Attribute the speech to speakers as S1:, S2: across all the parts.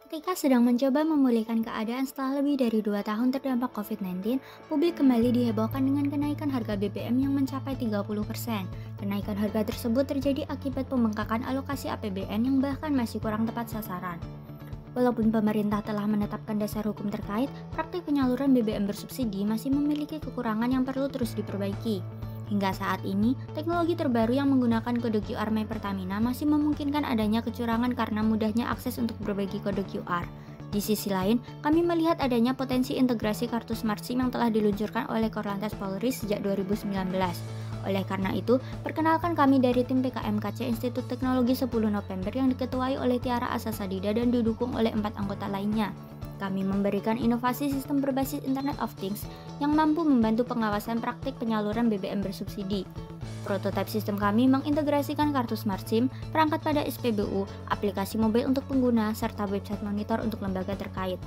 S1: Ketika sedang mencoba memulihkan keadaan setelah lebih dari 2 tahun terdampak COVID-19, publik kembali dihebohkan dengan kenaikan harga BBM yang mencapai 30%. Kenaikan harga tersebut terjadi akibat pembengkakan alokasi APBN yang bahkan masih kurang tepat sasaran. Walaupun pemerintah telah menetapkan dasar hukum terkait, praktik penyaluran BBM bersubsidi masih memiliki kekurangan yang perlu terus diperbaiki. Hingga saat ini, teknologi terbaru yang menggunakan kode QR My Pertamina masih memungkinkan adanya kecurangan karena mudahnya akses untuk berbagi kode QR. Di sisi lain, kami melihat adanya potensi integrasi kartu Smart SIM yang telah diluncurkan oleh Korlantas Polri sejak 2019. Oleh karena itu, perkenalkan kami dari tim PKMKC Institut Teknologi 10 November yang diketuai oleh Tiara Asasadida dan didukung oleh 4 anggota lainnya. Kami memberikan inovasi sistem berbasis Internet of Things yang mampu membantu pengawasan praktik penyaluran BBM bersubsidi. Prototipe sistem kami mengintegrasikan kartu Smart SIM, perangkat pada SPBU, aplikasi mobile untuk pengguna, serta website monitor untuk lembaga terkait.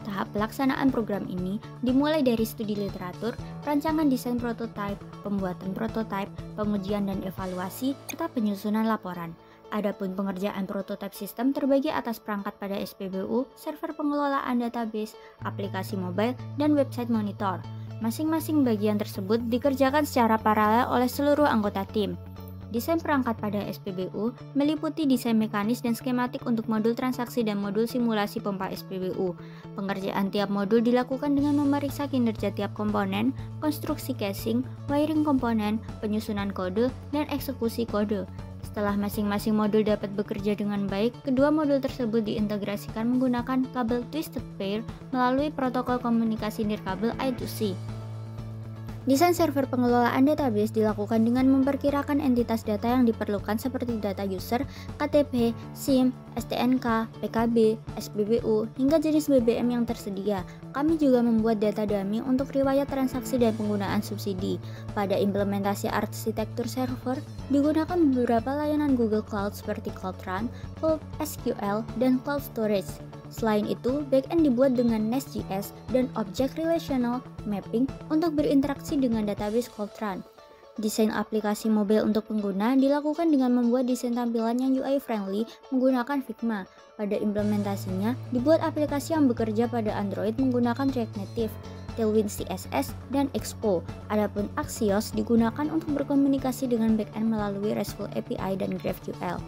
S1: Tahap pelaksanaan program ini dimulai dari studi literatur, rancangan desain prototipe, pembuatan prototipe, pengujian dan evaluasi, serta penyusunan laporan. Adapun pengerjaan prototipe sistem terbagi atas perangkat pada SPBU, server pengelolaan database, aplikasi mobile, dan website monitor. Masing-masing bagian tersebut dikerjakan secara paralel oleh seluruh anggota tim. Desain perangkat pada SPBU meliputi desain mekanis dan skematik untuk modul transaksi dan modul simulasi pompa SPBU. Pengerjaan tiap modul dilakukan dengan memeriksa kinerja tiap komponen, konstruksi casing, wiring komponen, penyusunan kode, dan eksekusi kode. Setelah masing-masing modul dapat bekerja dengan baik, kedua modul tersebut diintegrasikan menggunakan kabel Twisted Pair melalui protokol komunikasi nirkabel I2C. Desain server pengelolaan database dilakukan dengan memperkirakan entitas data yang diperlukan seperti data user, KTP, SIM, STNK, PKB, SPBU, hingga jenis BBM yang tersedia. Kami juga membuat data dummy untuk riwayat transaksi dan penggunaan subsidi. Pada implementasi arsitektur server, digunakan beberapa layanan Google Cloud seperti Cloud Run, Cloud SQL, dan Cloud Storage. Selain itu, backend dibuat dengan Nest.js dan Object Relational Mapping untuk berinteraksi dengan database Cloud Run. Desain aplikasi mobile untuk pengguna dilakukan dengan membuat desain tampilan yang UI friendly menggunakan Figma. Pada implementasinya, dibuat aplikasi yang bekerja pada Android menggunakan React Native, Tailwind CSS, dan Expo. Adapun Axios digunakan untuk berkomunikasi dengan backend melalui RESTful API dan GraphQL.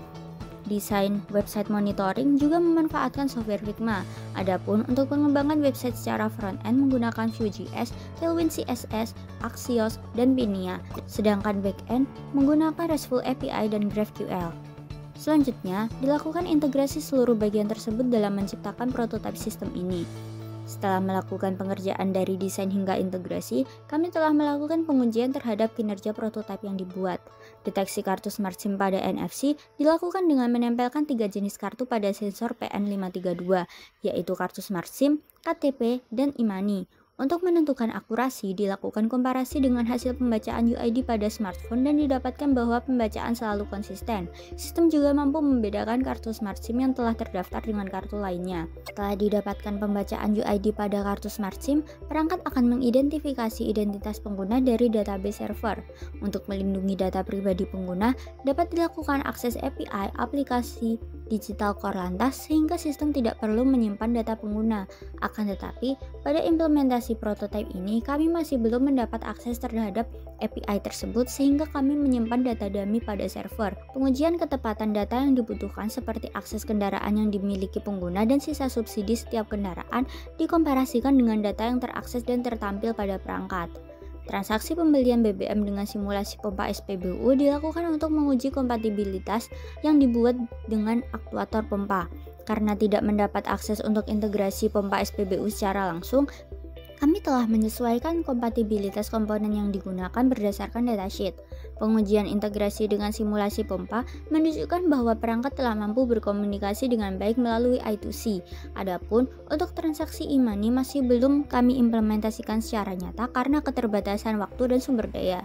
S1: Desain website monitoring juga memanfaatkan software Figma. Adapun untuk pengembangan website secara front-end menggunakan Vue.js, Tailwind CSS, Axios, dan Pinia. Sedangkan back-end menggunakan RESTful API dan GraphQL. Selanjutnya, dilakukan integrasi seluruh bagian tersebut dalam menciptakan prototipe sistem ini. Setelah melakukan pengerjaan dari desain hingga integrasi, kami telah melakukan pengujian terhadap kinerja prototipe yang dibuat. Deteksi kartu Smart SIM pada NFC dilakukan dengan menempelkan 3 jenis kartu pada sensor PN532, yaitu kartu Smart SIM, KTP, dan e-money. Untuk menentukan akurasi, dilakukan komparasi dengan hasil pembacaan UID pada smartphone dan didapatkan bahwa pembacaan selalu konsisten. Sistem juga mampu membedakan kartu Smart SIM yang telah terdaftar dengan kartu lainnya. Setelah didapatkan pembacaan UID pada kartu Smart SIM, perangkat akan mengidentifikasi identitas pengguna dari database server. Untuk melindungi data pribadi pengguna, dapat dilakukan akses API aplikasi digital Korlantas sehingga sistem tidak perlu menyimpan data pengguna. Akan tetapi, pada implementasi prototipe ini, kami masih belum mendapat akses terhadap API tersebut sehingga kami menyimpan data dummy pada server. Pengujian ketepatan data yang dibutuhkan seperti akses kendaraan yang dimiliki pengguna dan sisa subsidi setiap kendaraan dikomparasikan dengan data yang terakses dan tertampil pada perangkat. Transaksi pembelian BBM dengan simulasi pompa SPBU dilakukan untuk menguji kompatibilitas yang dibuat dengan aktuator pompa. Karena tidak mendapat akses untuk integrasi pompa SPBU secara langsung, kami telah menyesuaikan kompatibilitas komponen yang digunakan berdasarkan datasheet. Pengujian integrasi dengan simulasi pompa menunjukkan bahwa perangkat telah mampu berkomunikasi dengan baik melalui I2C. Adapun untuk transaksi e-money masih belum kami implementasikan secara nyata karena keterbatasan waktu dan sumber daya.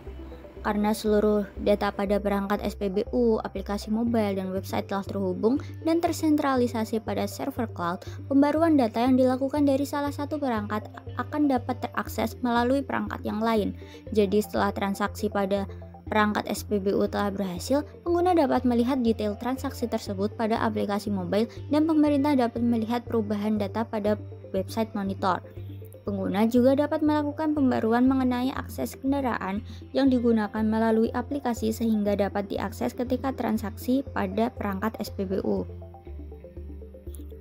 S1: Karena seluruh data pada perangkat SPBU, aplikasi mobile, dan website telah terhubung dan tersentralisasi pada server cloud, pembaruan data yang dilakukan dari salah satu perangkat akan dapat terakses melalui perangkat yang lain. Jadi setelah transaksi pada perangkat SPBU telah berhasil, pengguna dapat melihat detail transaksi tersebut pada aplikasi mobile dan pemerintah dapat melihat perubahan data pada website monitor. Pengguna juga dapat melakukan pembaruan mengenai akses kendaraan yang digunakan melalui aplikasi sehingga dapat diakses ketika transaksi pada perangkat SPBU.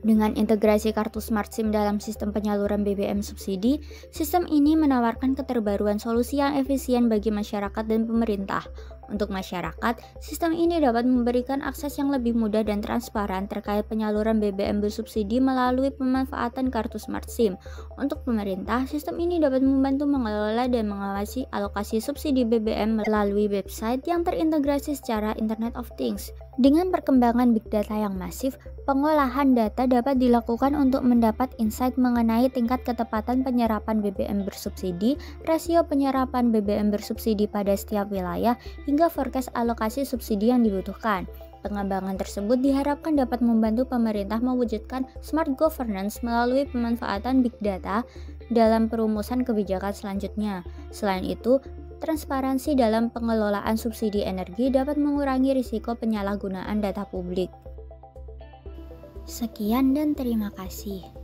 S1: Dengan integrasi kartu Smart SIM dalam sistem penyaluran BBM subsidi, sistem ini menawarkan keterbaruan solusi yang efisien bagi masyarakat dan pemerintah. Untuk masyarakat, sistem ini dapat memberikan akses yang lebih mudah dan transparan terkait penyaluran BBM bersubsidi melalui pemanfaatan kartu Smart SIM. Untuk pemerintah, sistem ini dapat membantu mengelola dan mengawasi alokasi subsidi BBM melalui website yang terintegrasi secara Internet of Things. Dengan perkembangan big data yang masif, pengolahan data dapat dilakukan untuk mendapat insight mengenai tingkat ketepatan penyerapan BBM bersubsidi, rasio penyerapan BBM bersubsidi pada setiap wilayah, hingga forecast alokasi subsidi yang dibutuhkan. Pengembangan tersebut diharapkan dapat membantu pemerintah mewujudkan smart governance melalui pemanfaatan big data dalam perumusan kebijakan selanjutnya. Selain itu, transparansi dalam pengelolaan subsidi energi dapat mengurangi risiko penyalahgunaan data publik. Sekian dan terima kasih.